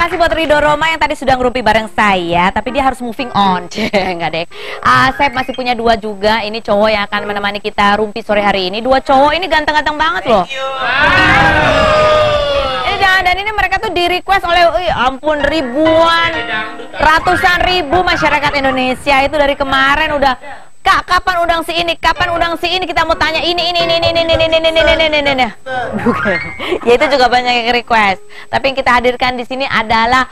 kasih buat Ridho Roma yang tadi sudah ngerumpi bareng saya, tapi dia harus moving on. Enggak deh. Saya masih punya dua juga. Ini cowok yang akan menemani kita rumpi sore hari ini. Dua cowok ini ganteng-ganteng banget loh. Dan ini mereka tuh di request oleh, ampun, ribuan, ratusan ribu masyarakat Indonesia itu dari kemarin udah, Kak, kapan undang si ini? Kapan undang si ini? Kita mau tanya ini. Ya itu juga banyak yang request. Tapi yang kita hadirkan di sini adalah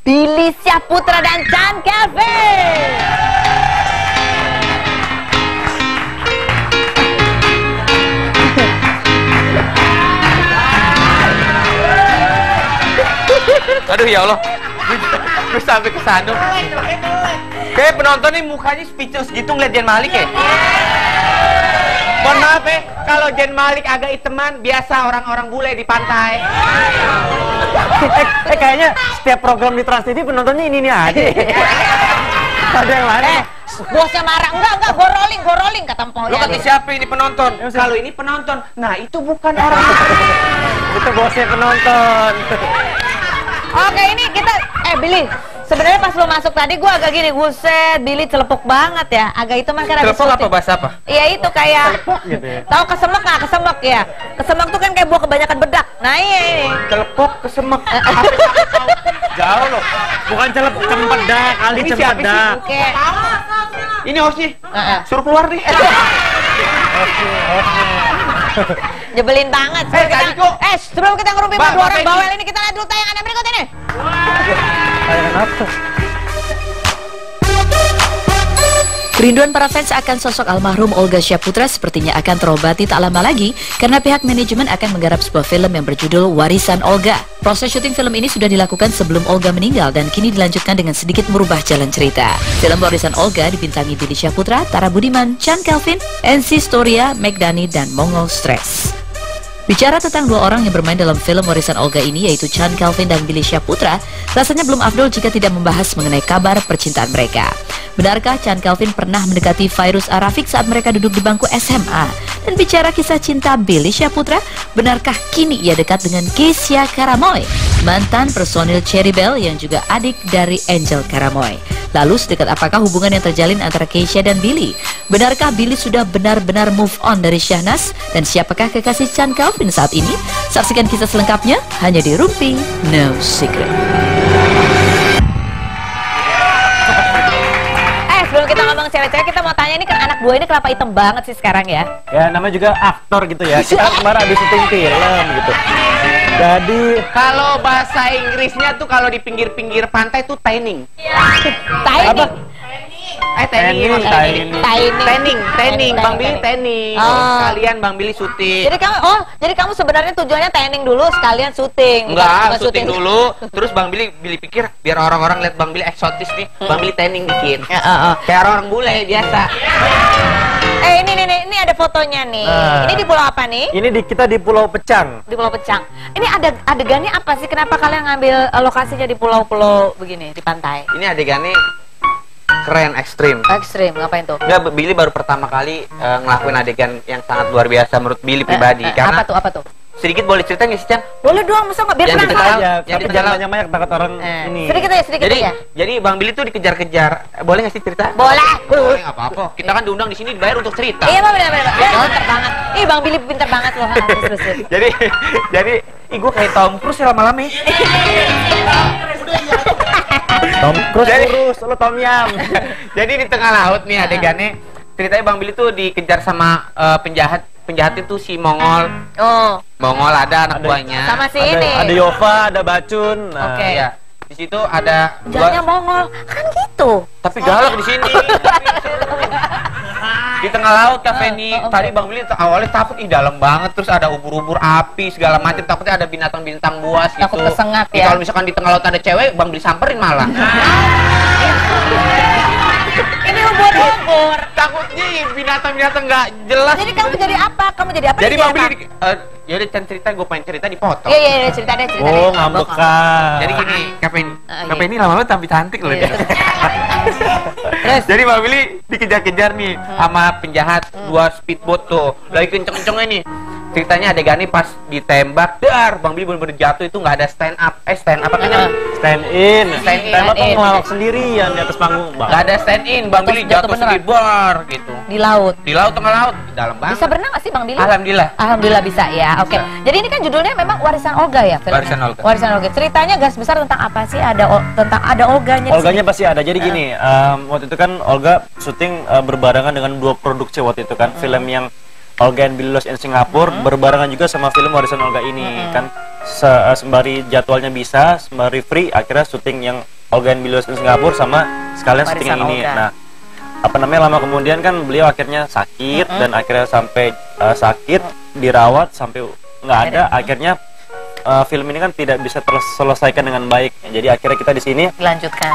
Billy Syahputra dan Chand Kelvin. Aduh ya Allah, gue sampai kesana. Kayak penonton nih mukanya speechless gitu ngeliat Zayn Malik ya. Mohon maaf ya, kalau Zayn Malik agak iteman, biasa orang-orang bule di pantai. Kayaknya setiap program di Trans TV penontonnya ini aja. Ada yang lain. Bosnya marah, enggak, go rolling kata Mpok. Lo kata siapa ini penonton? Kalau ini penonton, nah itu bukan orang. Itu bosnya penonton. Oke, ini kita, Billy, sebenarnya pas lo masuk tadi gue agak gini, buset, Billy celepok banget ya, agak itu kan ada celepok apa bahasa apa? Iya itu kayak, gitu ya. tahu kesemek nggak? Kesemek ya, kesemek tuh kan kayak buah kebanyakan bedak. Nah iya ini. Celepok kesemek. Jauh loh, bukan cempedak kali cempedak. Oke. Ini hostnya, suruh keluar nih. Nyebelin banget. Sebelum kita ngerumpi dua orang bawel ini, kita lihat dulu tayangan berikut ini. Tayangan apa? Kerinduan para fans akan sosok almarhum Olga Syahputra sepertinya akan terobati tak lama lagi karena pihak manajemen akan menggarap sebuah film yang berjudul Warisan Olga. Proses syuting film ini sudah dilakukan sebelum Olga meninggal dan kini dilanjutkan dengan sedikit merubah jalan cerita. Film Warisan Olga dibintangi Billy Syahputra, Tara Budiman, Chand Kelvin, NC Storia, Megdani, dan Mongol Stress. Bicara tentang dua orang yang bermain dalam film Warisan Olga ini, yaitu Chand Kelvin dan Billy Syahputra, rasanya belum afdol jika tidak membahas mengenai kabar percintaan mereka. Benarkah Chand Kelvin pernah mendekati Fairuz Arafik saat mereka duduk di bangku SMA? Dan bicara kisah cinta Billy Syahputra, benarkah kini ia dekat dengan Keisha Karamoy, mantan personil Cherry Bell yang juga adik dari Angel Karamoy? Lalu sedekat apakah hubungan yang terjalin antara Keisha dan Billy? Benarkah Billy sudah benar-benar move on dari Syahnas? Dan siapakah kekasih Chand Kelvin saat ini? Saksikan kisah selengkapnya hanya di Rumpi No Secret. Sebelum kita ngomong cewek-cewek, kita mau tanya, ini kan anak gue ini kenapa hitam banget sih sekarang ya? Ya namanya juga aktor gitu ya. Kita kemarin habis syuting film gitu. Jadi kalau bahasa Inggrisnya tuh kalau di pinggir-pinggir pantai tuh tanning. Tanning. Tanning, Bang Billy tanning. Sekalian Bang Billy syuting. Jadi kamu sebenarnya tujuannya tanning dulu sekalian syuting. Enggak, syuting dulu. Terus Bang Billy pikir biar orang-orang lihat Bang Billy eksotis nih, Bang Billy tanning dikit. Kayak orang bule biasa. Ini ada fotonya nih. Ini di pulau apa nih? ini kita di Pulau Pecang. Di Pulau Pecang. Ini ada adegannya apa sih? Kenapa kalian ngambil lokasinya di pulau-pulau begini di pantai? Ini adegannya keren, ekstrim. Ekstrim, ngapain tuh? Enggak, Billy baru pertama kali ngelakuin adegan yang sangat luar biasa menurut Billy pribadi. Karena apa tuh? sedikit boleh cerita nggak sih, Chan? Boleh dong, masa nggak? Biar Yang penasaran. Ya, tapi jangan banyak-banyak takut orang ini. Sedikit aja. Jadi Bang Billy tuh dikejar-kejar. Boleh nggak sih cerita? Boleh. Boleh, nggak apa-apa. Kita kan diundang di sini dibayar untuk cerita. Iya, benar. Pinter banget. Bang Billy pinter banget loh. Jadi, gue kayak Tom Cruise ya lama-lama. Tom Cruise urus, lo Tom Yam. Jadi di tengah laut nih adegannya, ceritanya Bang Billy tuh dikejar sama penjahat itu si Mongol. Mongol ada anak buahnya. Sama si ini. Ada Yova, ada Bacun. Oke. Ya. Di situ ada Jangan Mongol. Kan gitu. Tapi galak di sini. Di tengah laut kafe ini. Tadi Bang Billy awalnya takut, dalam banget, terus ada ubur-ubur api segala macam, takutnya ada binatang-binatang buas gitu. Takut kesengat ya. Kalau misalkan di tengah laut ada cewek, Bang Billy samperin malah. Ini ubur-ubur. Takutnya binatang-binatang nggak jelas. Jadi kamu jadi apa? Jadi Bang Billy yaudah Chan cerita, gue pengen cerita dipotong. Iya, cerita deh. Oh, ngambekan. Jadi gini, Kafe ini lama-lama tapi cantik loh dia. Jadi Bang Billy dikejar-kejar nih sama penjahat dua speedboat tuh. Lagi kenceng-kencengnya nih. ceritanya adegannya pas ditembak, Bang Billy bener-bener jatuh itu nggak ada stand up, stand up apa namanya? Stand in. Stand in. Tembak tuh ngelawak sendirian di atas panggung, Bang. Nggak ada stand in, Bang Terus Billy jatuh jatuh beneran? sendiri, bor gitu. Di laut. Di laut, tengah laut, di dalam banget. Bisa berenang nggak sih Bang Billy? Alhamdulillah. Alhamdulillah bisa ya. Oke. Jadi ini kan judulnya memang Warisan Olga ya filmnya? Warisan Olga. Warisan Olga. Ceritanya gas besar tentang apa sih? Tentang ada Olganya. Olganya pasti ada. Jadi gini, waktu itu kan Olga syuting berbarengan dengan 2 produksi waktu itu kan. Film yang Olga and Billy Lost in Singapore berbarengan juga sama film Warisan Olga ini kan. Sembari jadwalnya bisa, sembari free, akhirnya syuting yang Olga and Billy Lost in Singapore sama sekalian syuting yang ini. Olga. Nah, apa namanya, lama kemudian kan beliau akhirnya sakit dan akhirnya sampai sakit dirawat sampai nggak ada, akhirnya film ini kan tidak bisa terselesaikan dengan baik. Jadi akhirnya kita di sini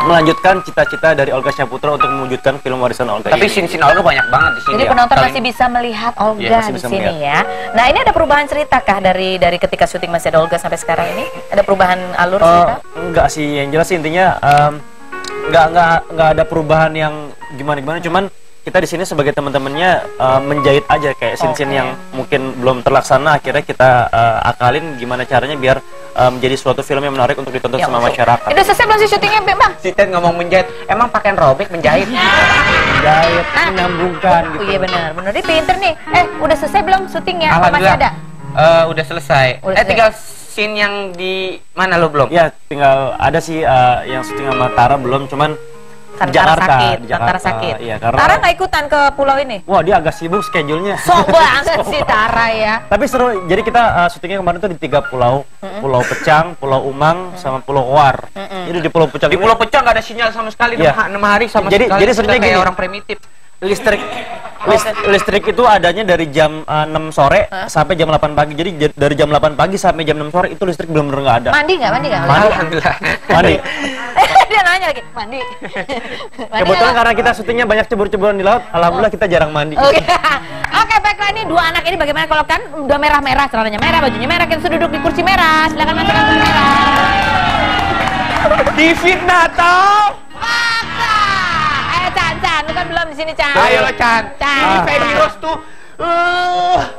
melanjutkan cita-cita dari Olga Syaputra untuk mewujudkan film Warisan Olga. Tapi scene Olga banyak banget di sini. Jadi ya. penonton masih bisa melihat Olga masih di bisa sini melihat. ya. Nah, ini ada perubahan cerita kah dari ketika syuting masih ada Olga sampai sekarang ini? Ada perubahan alur cerita? Enggak sih, yang jelas sih intinya nggak ada perubahan yang gimana-gimana, cuman kita di sini sebagai teman-temannya menjahit aja kayak scene-scene yang mungkin belum terlaksana, akhirnya kita akalin gimana caranya biar menjadi suatu film yang menarik untuk ditonton sama masyarakat. Udah selesai belum sih syutingnya, Bang? Si Ted ngomong menjahit, emang pakaian robek menjahit? Menjahit, menyambungkan gitu. Oh iya benar, dia pinter nih. Udah selesai belum syutingnya? Apa masih ada? Udah selesai. Udah selesai. Tinggal scene yang di mana lo belum? Ya, tinggal ada sih yang syuting sama Tara belum, cuman Karena di Jakarta, sakit, di Jakarta. Tara sakit. Iya, karena Tara nggak ikutan ke pulau ini? wah, dia agak sibuk schedule-nya. Sok banget sih Tara ya. Tapi seru, jadi kita syutingnya kemarin tuh di 3 pulau. Pulau Pecang, Pulau Umang, sama Pulau Owar. Jadi di Pulau Pecang Di Pulau Pecah nggak ada sinyal sama sekali, Iya. 6 hari sama Jadi- sekali. jadi Kita sebenarnya kayak gini. orang primitif. listrik itu adanya dari jam 6 sore sampai jam 8 pagi. Jadi dari jam 8 pagi sampai jam 6 sore itu listrik benar-benar nggak ada. Mandi nggak? Alhamdulillah. Mandi. Dia nanya lagi, mandi. Kebetulan karena kita syutingnya banyak cebur-ceburan di laut, alhamdulillah kita jarang mandi. Oke, baiklah, ini 2 anak ini bagaimana kalau kan udah merah-merah, celananya merah, bajunya merah, kita sudah duduk di kursi merah, silakan masuk kursi merah. Difitnah toh. Fakta. Chan, lu kan belum di sini, Chan. Ayo lo Chan. Chan. Ini Feby Rose tuh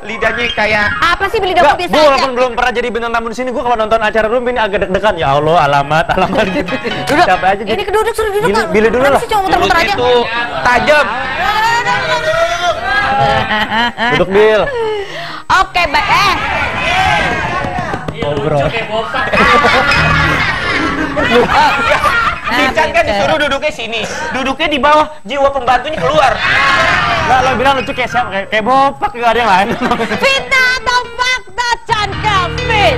lidahnya kayak Apa sih beli dapur biasa Gue aja? walaupun belum pernah jadi bintang tamu di sini, gue kalau nonton acara room ini agak deg-degan. Ya Allah, alamat gitu. Duduk. Capek aja. Ini keduduk, suruh duduk. Billy- Kak. Billy dulu Kenapa lah. sih cuma muter-muter aja? itu tajam. Duduk, Bill. Oke, baik. Ngobrol. Si Chan kan disuruh duduknya sini. Duduknya di bawah, jiwa pembantunya keluar. Nggak, lo bilang lucu kayak siapa? Kayak bopak, nggak ada yang lain. Fitnah atau fakta, Chan Calvin?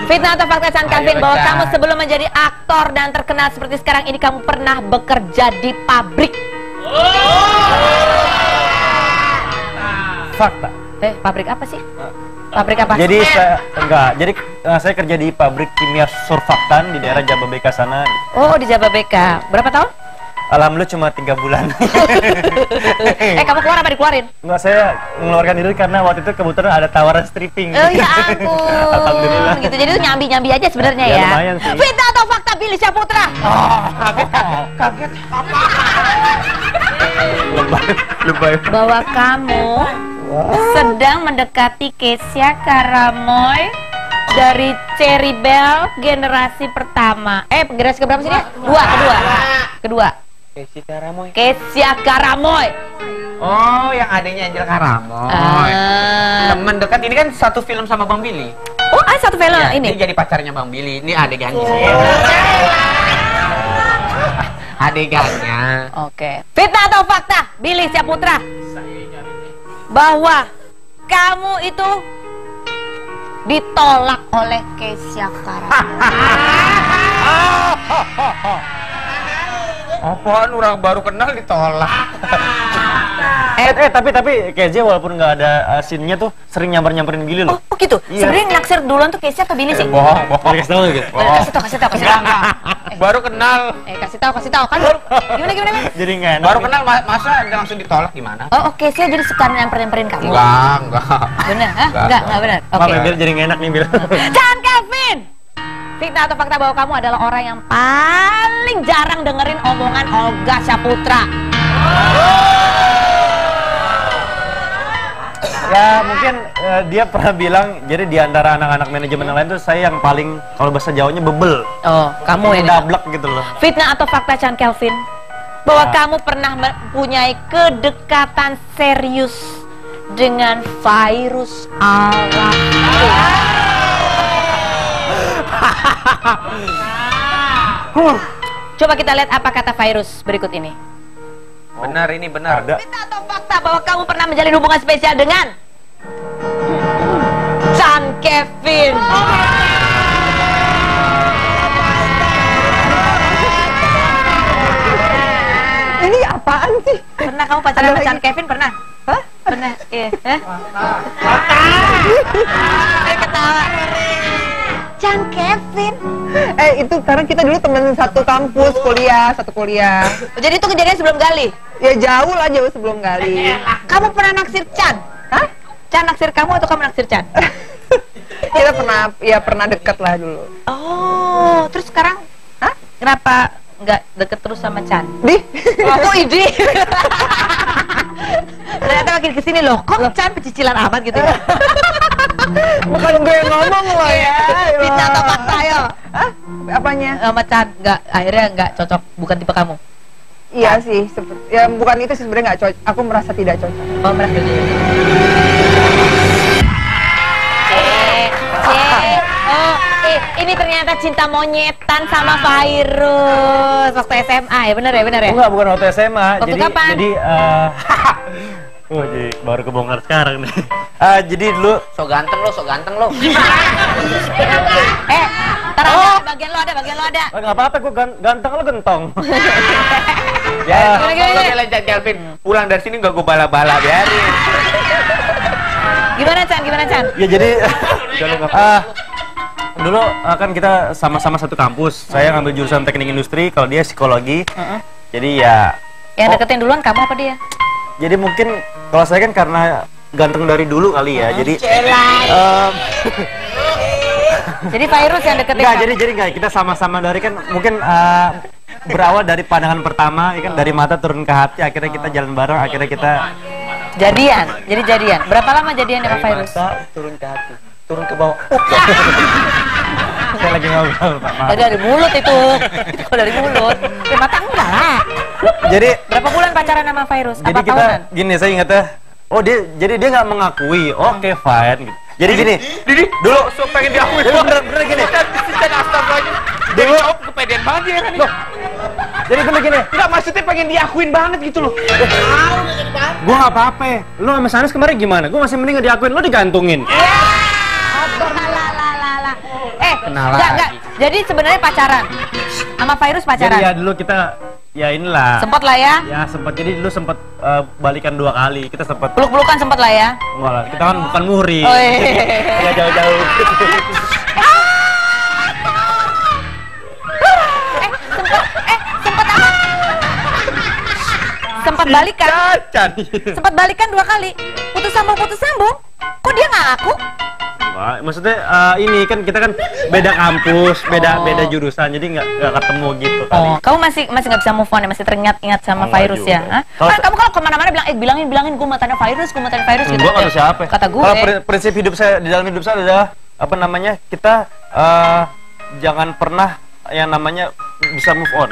Fitnah atau fakta, Chan Calvin, Ayo, bahwa Chan. kamu sebelum menjadi aktor dan terkenal seperti sekarang ini kamu pernah bekerja di pabrik? Fakta. Pabrik apa sih? Pabrik apa? Jadi saya kerja di pabrik kimia surfaktan di daerah Jababeka sana. Oh, di Jababeka. Berapa tahun? Alhamdulillah cuma 3 bulan. Kamu keluar apa dikeluarin? Enggak, saya mengeluarkan diri karena waktu itu kebetulan ada tawaran stripping. Oh ya ampun. Alhamdulillah. Gitu. Jadi itu nyambi-nyambi aja sebenarnya Ya, ya. lumayan sih. Fitnah atau fakta, Billy Syaputra? Kaget. Lebay. Bahwa kamu sedang mendekati Kesha Karamoy dari Cherry Bell generasi pertama. Generasi keberapa sih dia? Kedua. Kesha Karamoy. Kesha Karamoy. Oh, yang adanya Angel Karamoy. Temen dekat ini kan satu film sama Bang Billy. Oh, satu film Ya, ini. Dia jadi pacarnya Bang Billy. Ini adegannya. Adegannya. Oke. Fitnah atau fakta, Billy Syaputra? Bahwa kamu itu ditolak oleh Kesha Karamoy. Apaan orang baru kenal ditolak? Tapi KJ walaupun nggak ada scene-nya tuh sering nyamperin Billy loh. Oh gitu? Iya. Sebenarnya naksir duluan tuh Kesha atau Billy sih? Bohong. Kasih tahu gitu. Kasih tahu. Baru kenal. Kasih tahu kan? Gimana? Jadi nggak enak. Baru kenal masa langsung ditolak gimana? Oh, oke, saya jadi suka nyamperin kamu. Enggak. Bener? Hah? Enggak benar. Maaf Oke. ya, Bill, jadi nggak enak nih, Bill. Chan Kevin. Fitnah atau fakta bahwa kamu adalah orang yang paling jarang dengerin omongan Olga Syaputra? dia pernah bilang, jadi di antara anak-anak manajemen yang lain tuh saya yang paling, kalau bahasa Jawanya bebel. Oh, kamu ini. Dablek gitu loh. Fitnah atau fakta Chan Kelvin? Bahwa kamu pernah mempunyai kedekatan serius dengan Virus Coba kita lihat apa kata Virus berikut ini. Benar ini, benar. Ada. Fitnah atau fakta bahwa kamu pernah menjalin hubungan spesial dengan Chan Kevin? Ini apaan sih? Pernah kamu pacaran sama Chan Kevin? Pernah? Hah? Pernah? Iya. Ketawa. Chan Kevin. Itu karena kita dulu temen satu kampus, satu kuliah. Jadi itu kejadian sebelum Gali? Ya jauh lah, jauh sebelum Gali. Kamu pernah naksir Chan? Hah? Chan naksir kamu atau kamu naksir Chan? Kita pernah deket lah dulu. Oh, terus sekarang? Hah? Kenapa nggak deket terus sama Chan? Di? Oh, ide. Ternyata makin kesini loh, kok Chan pecicilan amat gitu ya? Bukan gue yang ngomong loh ya. Fitnah atau fakta ayo? Hah? Apanya? Sama Chan, akhirnya nggak cocok, bukan tipe kamu? Iya sih, ya bukan itu sih sebenarnya nggak cocok. Aku merasa tidak cocok. Oh, merasa cocok. Ini ternyata cinta monyetan sama Virus waktu SMA ya, bener ya, bener ya? Enggak, bukan waktu SMA. Waktu kapan? Jadi, jadi baru kebongkar sekarang nih. Jadi dulu So ganteng lo. Ntar ada, bagian lo ada. nggak apa-apa, gue ganteng lo gentong. Ya, Gimana? kalau Chan Kelvin pulang dari sini nggak gue bala-bala, biarin. Gimana Chan? Ya jadi dulu kan kita sama-sama satu kampus. Saya ngambil jurusan teknik industri, kalau dia psikologi. Jadi ya. Yang deketin duluan kamu apa dia? Jadi mungkin kalau saya kan karena ganteng dari dulu kali ya. Jadi. Jadi Virus yang deketin Enggak, kamu? jadi enggak, kita sama-sama dari kan mungkin berawal dari pandangan pertama, ya kan, dari mata turun ke hati, akhirnya kita jalan bareng, akhirnya kita Jadian. Berapa lama jadian sama Virus? turun ke hati, turun ke bawah. Saya lagi ngobrol, Pak. Maaf. Dari mulut itu. Kalau dari mulut. Dari mata enggak lah. Jadi Berapa bulan pacaran sama Virus? jadi Apa kita tahunan? gini, saya ingatnya, jadi dia nggak mengakui. Oke, fine gitu. Jadi gini, Didi, dulu so pengen diakui. bener gini. Chan astagfirullah. Dulu kepedean banget ya kan. Loh, jadi bener gini. Enggak, maksudnya pengen diakuin banget gitu loh. Gua nggak apa-apa. Lu sama Sanes kemarin gimana? Gua masih mending nggak diakuin, lu digantungin. Kenal Enggak. lagi. Jadi sebenarnya pacaran. Sama Virus pacaran. Jadi ya dulu kita ya inilah. Sempat lah ya. Ya sempat, jadi dulu sempat balikan 2 kali. Kita sempat Peluk-pelukan sempat lah ya. enggak lah, kita kan bukan muhri. Oh, iya. Enggak jauh-jauh. Sempat balikan. Cacan. Sempat balikan 2 kali. Putus sambung. Kok dia nggak ngaku? Enggak, maksudnya ini kan kita kan beda kampus, beda jurusan, jadi nggak ketemu gitu kali. Oh, kamu masih nggak bisa move on ya, masih teringat-ingat sama Enggak Virus juga. ya? Hah? Kalau- Kan kamu kalau kemana-mana bilangin gue mau tanya Virus gitu. Gua kata siapa? Kata gue. Kalau prinsip hidup saya di dalam hidup saya adalah apa namanya? Kita jangan pernah yang namanya bisa move on.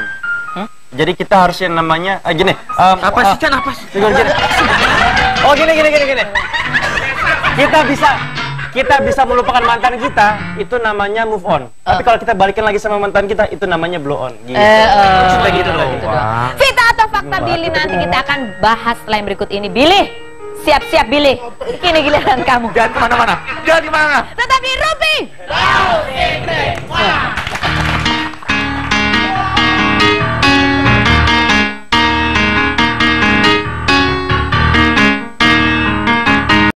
Jadi kita harus yang namanya gini. Apa sih Chan, apa sih? Gini. Oh gini. Kita bisa melupakan mantan kita, itu namanya move on. Tapi kalau kita balikin lagi sama mantan kita, itu namanya blow on. Gitu. Maksudnya gitu loh. Fitnah atau fakta Billy, nanti kita akan bahas setelah yang berikut ini. Billy, siap-siap Billy. Kini giliran kamu. Jangan kemana-mana. Tetap di Rupi.